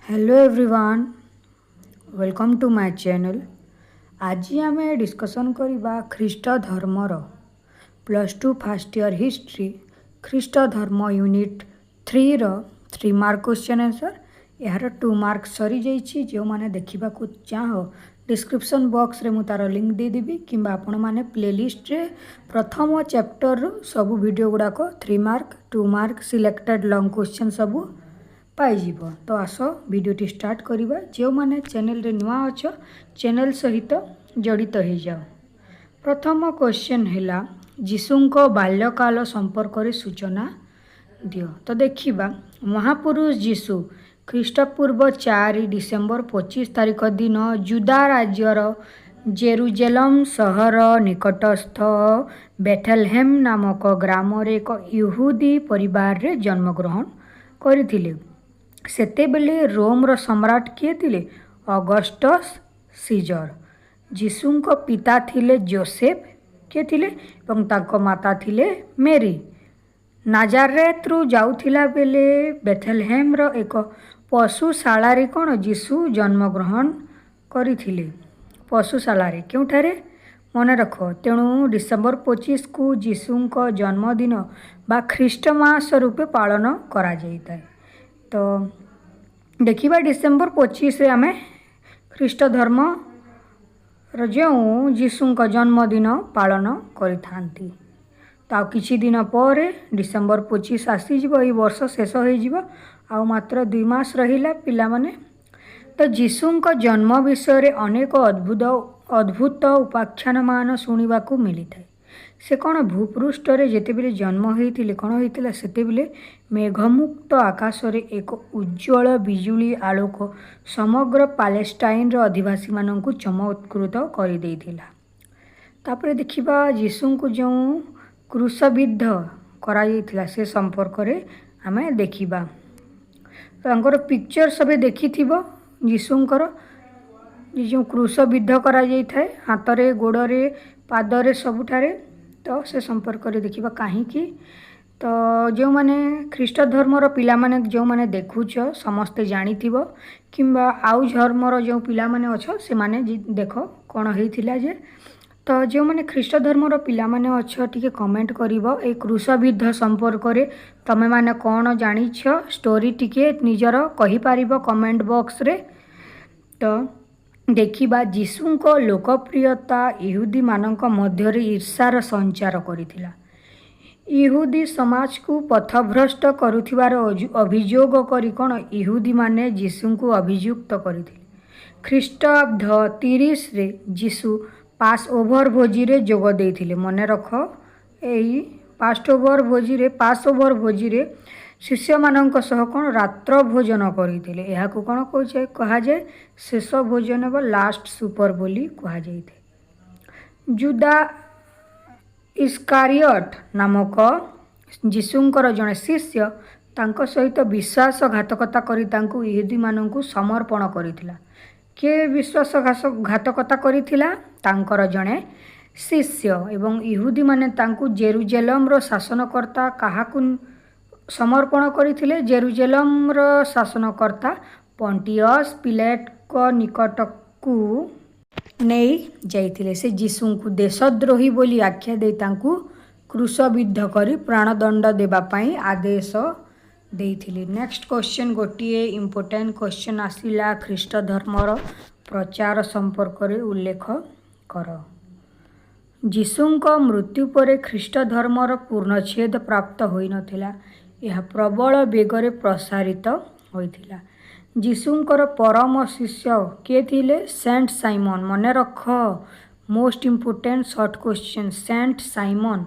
Hello everyone, welcome to my channel. आज आम discussion करवा ख्रीष्ट धर्मर +2 फर्स्ट ईयर हिस्ट्री ख्रीष्ट धर्म यूनिट 3 रो 3 मार्क क्वेश्चन आंसर। यार 2 मार्क सरी जाइए। जो मैंने देखा चाह डिस्क्रिप्शन बॉक्स रे तार लिंक देदेवी कि आपण मैंने प्लेलिस्ट रे प्रथम चैप्टर सब वीडियो गुड़ाक 3 mark 2 mark selected long question सबू पाइब। तो आस वीडियोटी स्टार्ट करवा। जो मैंने चैनल रे नुआ अच्छ चैनल सहित जड़ित हो जाओ। प्रथम क्वेश्चन है जीशुंको बाल्यकाल संपर्क रे सूचना दियो। तो देखिबा महापुरुष जीशु ख्रीष्टपूर्व 4 डिसेम्बर 25 तारिख दिन जुदा राज्यर जेरुजेलम सहर निकटस्थ बेथलहेम नामक ग्राम रे एक यहूदी परिवार रे जन्मग्रहण करथिले। सेतेबेले रोमर सम्राट किए थिले? Augustus scissor. जीशुंको पिता थिले जोसेफ किए थिले एवं ताको माता थिले मेरी। नाजारेत रु जाउथिला बेले बेथलहेम रो एक पशुशाला रे कोन जीशु जन्मग्रहण करिथिले। पशुशाला रे केउठारे मन रख। तेणु डिसेम्बर 25 को जीशुंको जन्मदिन बा ख्रीष्टमास रूपे पालन करा जाइताय। तो देखिबा डिसेम्बर 25 रे आमे ख्रीष्ट धर्म जो जीशुंको जन्मदिन पालन करिथांती। तो किछि दिन पर डिसेम्बर 25 आसीजिबो। ई वर्ष शेष होइजिबो। आ मात्र 2 मास रहिला पिला माने। तो जीशुंको जन्म विषय रे अनेक अद्भुत उपाख्यान मान शुणिबाकू मिली थाए। से कौन भूपृष्ठ रे जेतेबेले जन्म होइतिले कौन होइतिला सेतेबेले मेघमुक्त आकाश रे एक उज्ज्वल बिजुली आलोक समग्र पैलेस्टाइन रो अधिवासी माननकू चमत्कृत करि देइथिला। तापरे देखिबा जीशुंकू जो क्रूसबिद्ध करा जाइथिला से संपर्क रे आमे देखिबा। तांकर पिक्चर सबे देखिथिबो। जीशुंकर जो क्रूसबिद्ध करा जाइथाय हाथ रे गोड़ रे पाद रे सबुठारे। तो से संपर्क रे देखिबा काहीकि। तो जो माने ख्रीष्ट धर्मर पिला माने जो माने देखुछ समस्ते जानिथिबो किंबा आउ धर्मर जो पिला माने अछ से माने देखो कोन हेइथिला जे। तो जो माने ख्रीष्ट धर्मर पिला माने अछ टिके कमेंट करिवो ए क्रूसबिद्ध संपर्क रे तमे माने कोन जानिछ स्टोरी टिके निजर कहि पारिबो कमेंट बॉक्स रे। तो देखिबा जीशुंको लोकप्रियता यहूदी मानक मध्य ईर्षार संचार करिथिला। यहूदी समाज को पथभ्रष्ट करुथिबार अभियोग करी कोन यहूदी माने जीशुंको अभियुक्त करिथिले। ख्रीष्टाब्द 30 रे जीशु पास ओवर भोजी रे जोग देइथिले। मने रख एई पास ओवर भोजी रे शिष्य मानक सह कोन रात्र भोजन करिथिले। एहा को कोन कहा जाय शेष भोजन बा लास्ट सुपर बोली कहा जाइथे। जुदा इस्कारियोट नामक जीशुंकर जड़े शिष्य तांको सहित विश्वासघातकता करी तांको यहूदी माननकू समर्पण करिथिला। के विश्वासघातकता करिथिला? तांकर जड़े शिष्य। एवं यहूदी माने तांको जेरुजेलम रो शासनकर्ता काहाकू समर्पण करिथिले? जेरुजेलम रो शासनकर्ता पोंटियस पिलेट को निकटकू नहीं जाइथिले। से जीशुंकू देशद्रोही बोली आख्या दे तांकू क्रूसबिद्ध करी प्राणदंड देबा पई आदेश देइथिले। नेक्स्ट क्वेश्चन गोटिए इंपोर्टेंट क्वेश्चन आसिला ख्रीष्ट धर्मर प्रचार संपर्क रे उल्लेख कर। जीशुंको मृत्यु पर ख्रीष्ट धर्मर पूर्णछेद प्राप्त होई नथिला। यह प्रबल बेगरे प्रसारित होइथिला। जीशुंकर परम शिष्य किए थिले? Saint Simon. मने रख most important short question. Saint Simon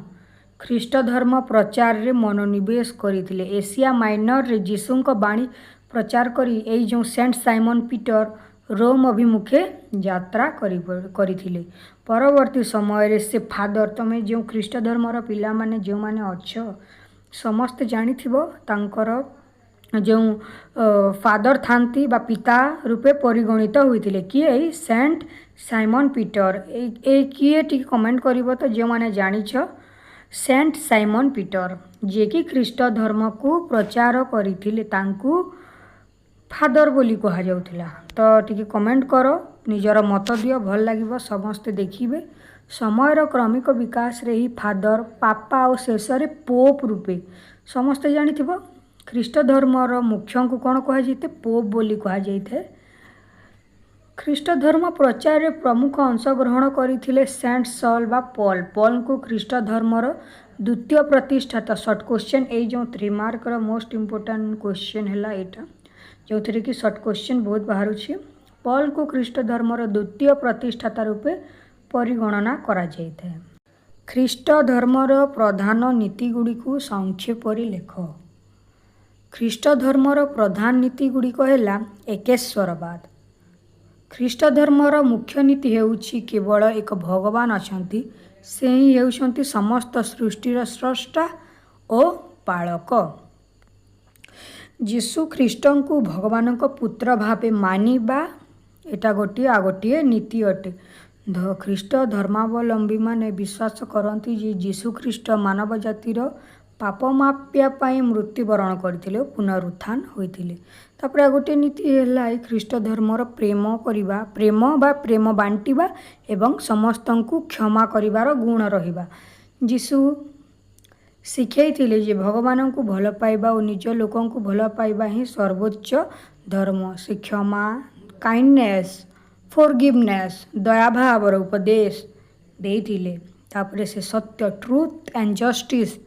ख्रीष्ट धर्म प्रचार रे मनोनिवेश करिथिले। एशिया माइनर रे जीशुंको बाणी प्रचार करी एई जो सेंट साइमन पीटर रोम अभिमुखे यात्रा करिथिले। परवर्ती समय रे से फादर तमे जो ख्रीष्ट धर्मर पिला माने जो माने अछ समस्त जानिथिबो तांकर जो फादर थांती बा पिता रूपे परिगणित होइथिले। किए? Saint Simon Peter. ए किए टिके कमेंट करिवो तो जो माने जानिछ सेंट साइमन पीटर जे कि ख्रीष्ट धर्म को प्रचार करिथिले तांकू फादर बोली कहा जाउथिला। तो टिके कमेंट करो, निजर मत दियो, भल लागिबो, समस्ते देखिबे। समयर क्रमिक विकास रे ही फादर, पापा और शेष रे पोप रूपे समस्ते जानिथिबो। ख्रीष्ट धर्मर मुख्य को कौन कह जाइते? पोप बोली कह जाइते। ख्रीष्ट धर्म प्रचार रे प्रमुख अंशग्रहण करथिले सेंट सॉल बा पॉल। पॉल को ख्रीष्ट धर्मर द्वितीय प्रतिष्ठाता। शॉर्ट क्वेश्चन ए जो 3 मार्क रो मोस्ट इंपोर्टेंट क्वेश्चन हैला एटा, जो थी कि शॉर्ट क्वेश्चन बहुत बाहर छी। पॉल को ख्रीष्ट धर्मर द्वितीय प्रतिष्ठाता रूपे परिगणना करा जाइते। ख्रीष्ट धर्मर प्रधान नीति गुड़ी को संक्षेप लेख। ख्रीष्ट धर्मर प्रधान नीति गुड़िक है एकेश्वरवाद। ख्रीष्ट धर्मर मुख्य नीति हेउछि केवल एक भगवान अछंती, से ही हेउछंती समस्त सृष्टिर स्रष्टा और पालक। जीशु ख्रीष्ट को भगवान को पुत्र भावे मानिबा एटा गोटे नीति अटे। ख्रीष्ट धर्मावलंबी माने विश्वास करती जे जीशु ख्रीष्ट मानव जातिर पाप मापिया पाई मृत्युवरण करथिले, पुनरुत्थान होइथिले। तापर गोटे नीति है ख्रीष्ट धर्मर प्रेम करिबा, प्रेम बा प्रेम बांटिबा एवं समस्तंकु क्षमा करिवार गुण रहिबा। जीशु शिखैथिले जे भगवान को भल पाइबा और निज लोकं को भल पाइबा ही सर्वोच्च धर्म। से क्षमा, काइंडनेस, फॉरगिवनेस, दयाभावर उपदेश देइथिले। तापर से सत्य, ट्रुथ एंड जस्टिस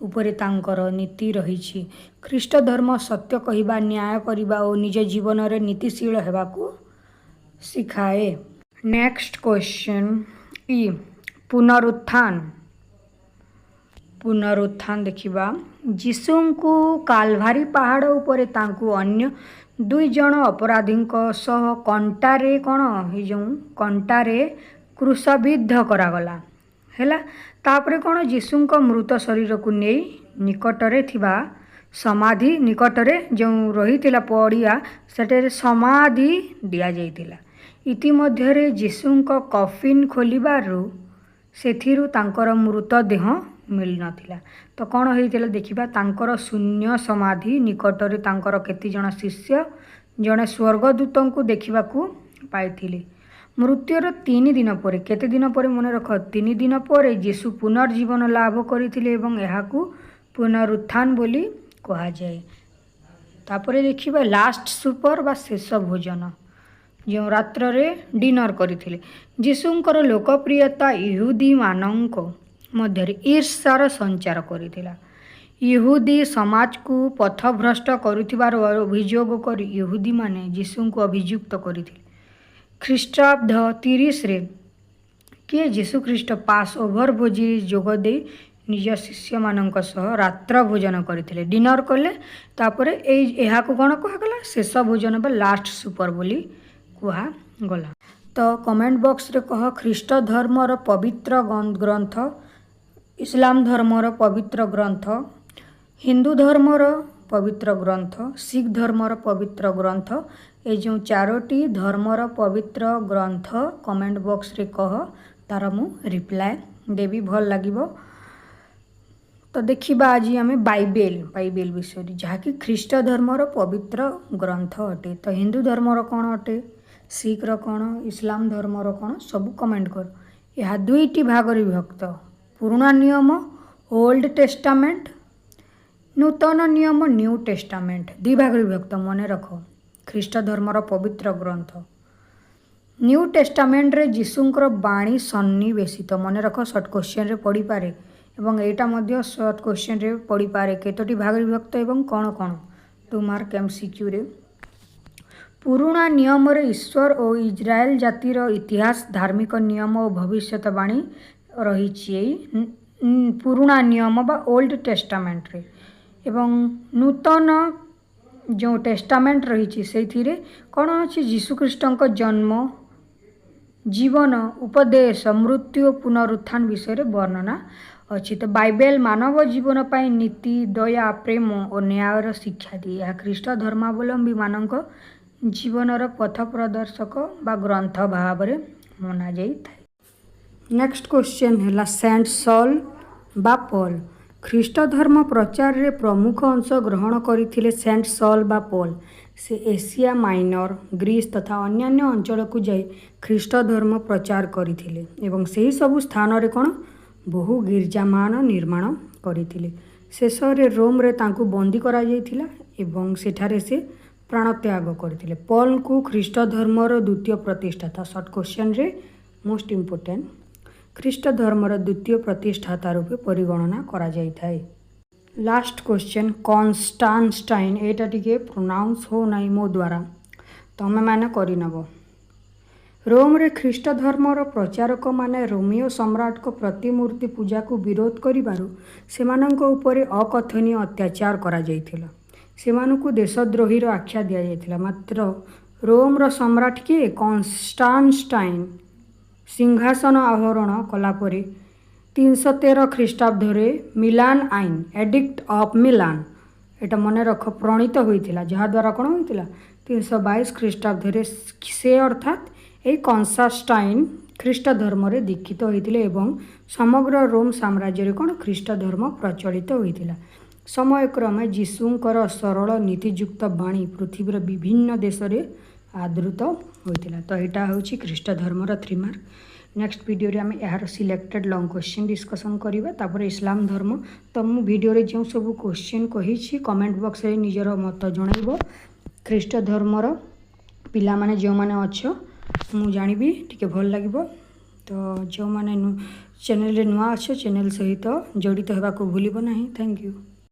उपरे तांकर नीति रही। ख्रीष्ट धर्म सत्य कहिबा, न्याय करिबा और निज जीवन रे नीतिशील हेबाकू सिखाए। नेक्स्ट क्वेश्चन ई पुनरुत्थान। पुनरुत्थान देखिबा। जीशु को काल्भारी पहाड़ उपरे तांकू अन्य 2 जण अपराधींक सह कंटारे कंटारे क्रूसबिद्ध करागला हैला। तापरे कौन जीशुंक मृत शरीर को नहीं निकटरे थिबा समाधि निकटरे जो रही पड़िया सेठे समाधि दिया जाइतिला। इतिमध्यरे जीशुंक कफिन खोलिबारु सेथिरु तांकर मृतदेह मिल नथिला। तो कौन होइतिला देखिबा, तांकर शून्य समाधि निकटरे तांकर केति जण शिष्य जणे स्वर्गदूतों को देखिबाकू पाइथिले। मृत्युर 3 दिन पर, केते दिन पर मन रख, 3 दिन पर जीशु पुनर्जीवन लाभ करथिले एवं एहाकू पुनरुत्थान बोली कहा जाए। तापरे देखिबा लास्ट सुपर बा शेष भोजन जो रात्र रे डिनर करथिले। जीशुंकर लोकप्रियता यहूदी मानक मध्य ईर्ष्यार संचार करथिला। यहूदी समाज को पथभ्रष्ट करुथिबार अभियोग कर यहूदी माने जीशु को अभियुक्त करथिले। ख्रीष्टाब्द 30 रे किए जीशु ख्रीष्ट पास ओभर भोजी जोग दे निज शिष्य मानक सह रात्र भोजन करथिले, डिनर कले। तापरे एहा को कोन कहगला? शेष भोजन बा लास्ट सुपर बोली कुहा गला। तो कमेंट बॉक्स रे कह ख्रीष्ट धर्मर पवित्र ग्रंथ, इस्लाम धर्मर पवित्र ग्रंथ, हिंदू धर्मर पवित्र ग्रंथ, सिख धर्मर पवित्र ग्रंथ, ये जो 4टी धर्मर पवित्र ग्रंथ कमेंट बॉक्स रे कह, तार मु रिप्लाय देवी, भल लागिबो। तो देखिबा आज आम बाइबेल विषय जहाँकि ख्रीष्ट धर्मर पवित्र ग्रंथ अटे। तो हिंदू धर्मर कौन अटे, सिख्र कौन, इस्लाम धर्मर कौन, सब कमेंट कर। यह 2टी भाग विभक्त, पुराना नियम ओल्ड टेस्टामेंट, नूतन नियम न्यू टेस्टामेंट, 2 भाग विभक्त मन रख। ख्रीष्ट धर्मर पवित्र ग्रंथ न्यू टेस्टामेंट रे जीशुंकर बाणी सन्निवेशित मन रख। शॉर्ट क्वेश्चन रे पड़ी पारे एवं एटा मध्य शॉर्ट क्वेश्चन रे पड़ी पारे केतोटी भाग विभक्त एवं कौन कौन 2 मार्क एमसीक्यू रे। पुराना नियम रे ईश्वर और इजराइल जातिर इतिहास, धार्मिक नियम और भविष्यवाणी रही। पुराना नियम बा ओल्ड टेस्टामेंट रे एवं नूतन जो टेस्टामेंट रही से कौन अच्छी जीशुख्रीष्ट जन्म, जीवन, उपदेश, मृत्यु, पुनरुत्थान विषय वर्णना अच्छी। तो बाइबेल मानव जीवन पाई नीति, दया, प्रेम और न्यायर शिक्षा दिए। यह ख्रीष्ट धर्मावलंबी मानक जीवनर पथ प्रदर्शक बा ग्रंथ भाव मना जाई थाए। नेक्स्ट क्वेश्चन है सेंट सॉल बा पॉल। ख्रीष्ट धर्म प्रचार रे प्रमुख अंश ग्रहण करथिले सेंट सॉल बा पॉल। से एशिया माइनर ग्रीस तथा अन्यान्य अंचल को जाई ख्रीष्ट धर्म प्रचार करथिले एवं सेही सब स्थान रे कोन बहु गिरजामान निर्माण करथिले। शेष रे रोम रे तांकु बंदी करा जायथिला एवं सेठारे से प्राणत्याग करथिले। पॉल को ख्रीष्ट धर्मर द्वितीय प्रतिष्ठाता शॉर्ट क्वेश्चन रे मोस्ट इम्पोर्टेंट ख्रीष्ट धर्मर द्वितीय प्रतिष्ठाता रूपे परिगणना करा जायथाय। लास्ट क्वेश्चन कॉन्स्टांटाइन एटा टिके प्रोनाउंस हो नाही मो द्वारा तमे माने करि नबो। रोम रे ख्रीष्ट धर्मर प्रचारक माने रोमियो सम्राट को प्रतिमूर्ति पूजा को विरोध करिबारु सेमानंक उपरे अकथनीय अत्याचार करा जायथिला। सेमानकु देशद्रोही आख्या दिया जायथिला। मात्र रोम रो सम्राट के कॉन्स्टांटाइन सिंहासन आरोहण कला परे 313 ख्रीष्टाब्दे मिलान आईन एडिक्ट ऑफ मिलान एटा मन रख प्रणीत होइथिला जहाद्वारा कौन होइथिला 322 ख्रीष्टाब्दे से अर्थात ये कॉन्स्टांटाइन ख्रीष्ट धर्म रे दीक्षित होइथिले एवं समग्र रोम साम्राज्य रे कौन ख्रीष्ट धर्म प्रचलित होइथिला। समयक्रमे जीशुंकर सरल नीतियुक्त बाणी पृथ्वीर विभिन्न देश रे आदृत होइथिला। तो एटा होछि ख्रीष्ट धर्मर 3 मार्क। नेक्स्ट वीडियो रे आम यार सिलेक्टेड लॉन्ग क्वेश्चन डिस्कसन करिबा तापर इस्लाम धर्म। तो मु वीडियो रे जो सब क्वेश्चन कहिछि कमेंट बॉक्स रे निजर मत जणाइबो। ख्रीष्ट धर्मर पिला माने जो माने अच्छो मु जानिबी टिके भल लागिबो। तो जो माने चैनल रे नुआ अच्छो चैनल सहित जड़ित हेबा को भूलिबो नाही। Thank you.